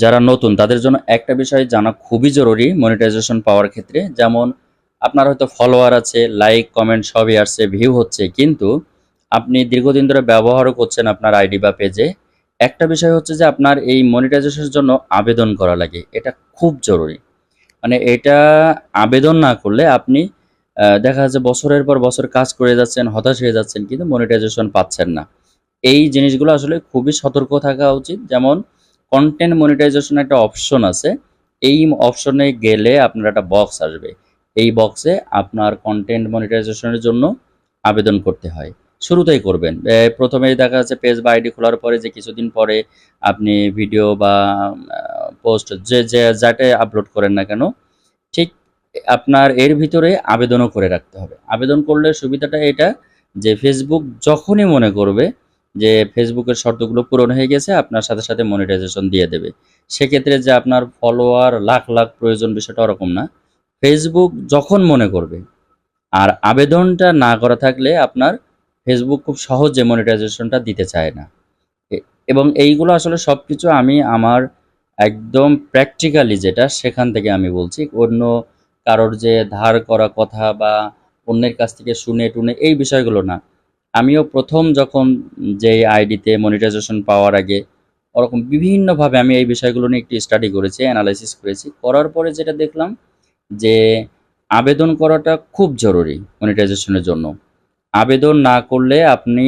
যারা নতুন তাদের জন্য একটা বিষয় জানা খুবই জরুরি মনিটাইজেশন পাওয়ার ক্ষেত্রে। যেমন আপনার হয়তো ফলোয়ার আছে, লাইক কমেন্ট সবই আসছে, ভিউ হচ্ছে, কিন্তু আপনি দীর্ঘদিন ধরে ব্যবহারও করছেন আপনার আইডি বা পেজে। একটা বিষয় হচ্ছে যে আপনার এই মনিটাইজেশনের জন্য আবেদন করা লাগে, এটা খুব জরুরি। মানে এটা আবেদন না করলে আপনি দেখা যাচ্ছে বছরের পর বছর কাজ করে যাচ্ছেন, হতাশ হয়ে যাচ্ছেন, কিন্তু মনিটাইজেশন পাচ্ছেন না। এই জিনিসগুলো আসলে খুবই সতর্ক থাকা উচিত। যেমন কন্টেন্ট মনিটাইজেশন একটা অপশন আছে, এই অপশনে গেলে আপনার একটা বক্স আসবে, এই বক্সে আপনার কন্টেন্ট মনিটাইজেশনের জন্য আবেদন করতে হয়। শুরুতেই করবেন, প্রথমেই দেখা যাচ্ছে পেজ বা আইডি খোলার পরে যে কিছুদিন পরে আপনি ভিডিও বা পোস্ট যে যে যাতে আপলোড করেন না কেন, ঠিক আপনার এর ভিতরে আবেদনও করে রাখতে হবে। আবেদন করলে সুবিধাটা এটা যে ফেসবুক যখনই মনে করবে যে ফেসবুকের শর্তগুলো পূরণ হয়ে গেছে, আপনার সাথে সাথে মনিটাইজেশন দিয়ে দেবে। সেক্ষেত্রে যে আপনার ফলোয়ার লাখ লাখ প্রয়োজন, বিষয়টা ওরকম না। ফেসবুক যখন মনে করবে, আর আবেদনটা না করা থাকলে আপনার ফেসবুক খুব সহজে মনিটাইজেশনটা দিতে চায় না। এবং এইগুলো আসলে সব কিছু আমি আমার একদম প্র্যাকটিক্যালি যেটা সেখান থেকে আমি বলছি, অন্য কারোর যে ধার করা কথা বা অন্যের কাছ থেকে শুনে টুনে এই বিষয়গুলো না। আমিও প্রথম যখন যে আইডিতে মনিটাইজেশন পাওয়ার আগে ওরকম বিভিন্নভাবে আমি এই বিষয়গুলো নিয়ে একটু স্টাডি করেছি, অ্যানালাইসিস করেছি। করার পরে যেটা দেখলাম যে আবেদন করাটা খুব জরুরি মনিটাইজেশনের জন্য। আবেদন না করলে আপনি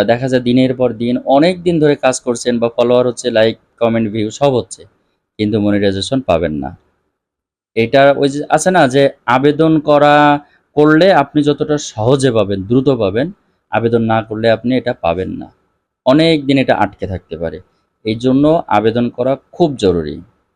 দেখা যায় দিনের পর দিন অনেক দিন ধরে কাজ করছেন বা ফলোয়ার হচ্ছে, লাইক কমেন্ট ভিউ সব হচ্ছে, কিন্তু মনিটাইজেশন পাবেন না। এটা ওই যে আছে না যে আবেদন করলে আপনি যতটা সহজে পাবেন, দ্রুত পাবেন, আবেদন না করলে আপনি এটা পাবেন না, অনেক দিন এটা আটকে থাকতে পারে। এই জন্য আবেদন করা খুব জরুরি।